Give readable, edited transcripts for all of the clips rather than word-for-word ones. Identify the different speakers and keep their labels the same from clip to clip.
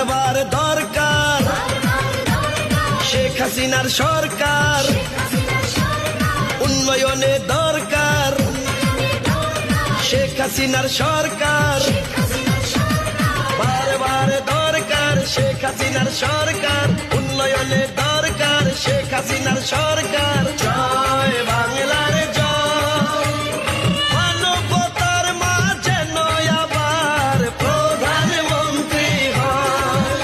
Speaker 1: বারবার দরকার শেখ হাসিনার সরকার, উন্নয়নে দরকার শেখ হাসিনার সরকার, বারবার দরকার শেখ হাসিনার সরকার, উন্নয়নে দরকার শেখ হাসিনার সরকার। জয় বাংলার জয়, মানবতার মাঝে নয় আবার প্রধানমন্ত্রী হয়,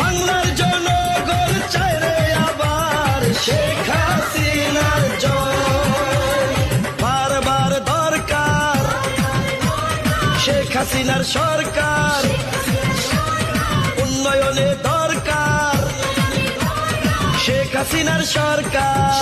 Speaker 1: বাংলার জনগণ চায় রে আবার শেখ হাসিনার জয়। বারবার দরকার শেখ হাসিনার সরকার, উন্নয়নে দরকার শেখ হাসিনার সরকার।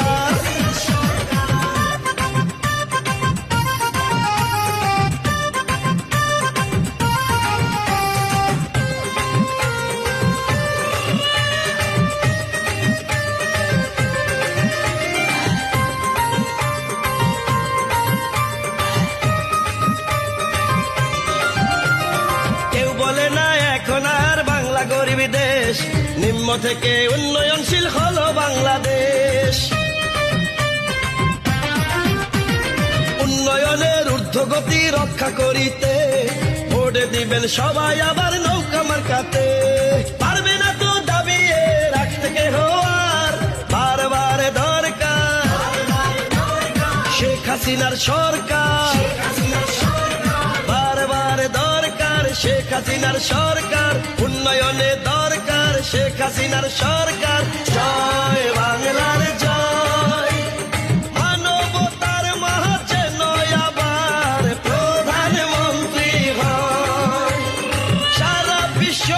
Speaker 1: বলে না এখন আর বাংলা গরিব দেশ, নিম্ন থেকে উন্নয়নশীল হলো বাংলাদেশ। উন্নয়নের ঊর্ধ্বগতি রক্ষা করিতে ভোটে দিবেন সবাই আবার নৌকা মার্কাতে, পারবে না তো দাবিয়ে রাখতে কেহ আর, বারবার দরকার শেখ হাসিনার সরকার, বারবার দরকার শেখ হাসিনার সরকার, উন্নয়নে দরকার শেখ হাসিনার সরকার। জয় বাংলার জয়, মানবতার মাঝে নয় আবার প্রধানমন্ত্রী হয়, সারা বিশ্ব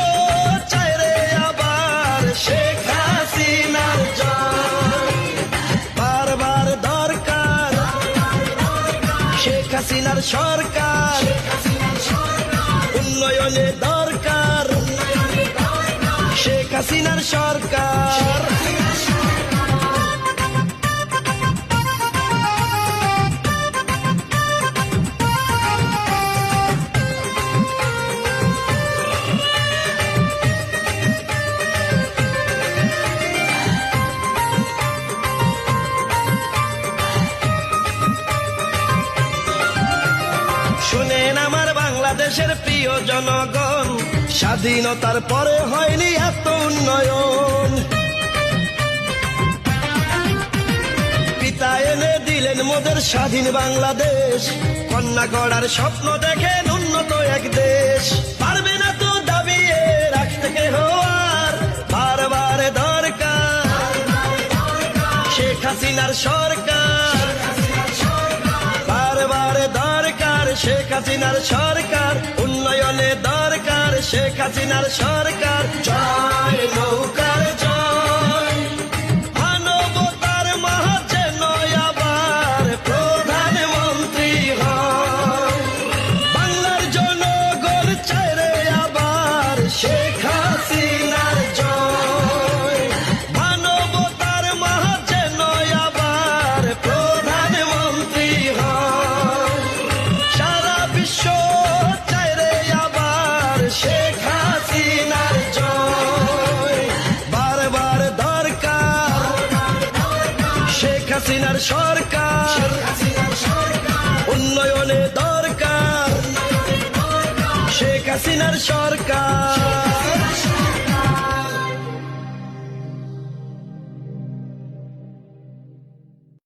Speaker 1: চায় রে আবার শেখ হাসিনার জয়। বারবার দরকার শেখ হাসিনার সরকার, উন্নয়নে দরকার শেখ হাসিনার সরকার। শুনেন আমার বাংলাদেশের প্রিয় জনগণ, স্বাধীনতার পরে হয়নি এত উন্নয়ন, পিতা এনে দিলেন মোদের স্বাধীন বাংলাদেশ, কন্যা গড়ার স্বপ্ন দেখেন উন্নত এক দেশ, পারবে না তো দাবিয়ে রাখতে কেহ আর, বারবার দরকার শেখ হাসিনার সরকার, বারবার দরকার শেখ হাসিনার সরকার, উন্নয়নে দরকার শেখ হাসিনার সরকার। জয় নৌকার জয়, মানবতার মাঝে নয় আবার প্রধানমন্ত্রী হয়, বাংলার জনগণ চায় রে আবার শেখ হাসিনার জয়, মানবতার মাঝে নয় আবার প্রধানমন্ত্রী হয়, সারা বিশ্ব চায় রে আবার শেখ হাসিনার জয়। বারবার দরকার শেখ হাসিনার সরকার, উন্নয়নে দরকার শেখ হাসিনার সরকার।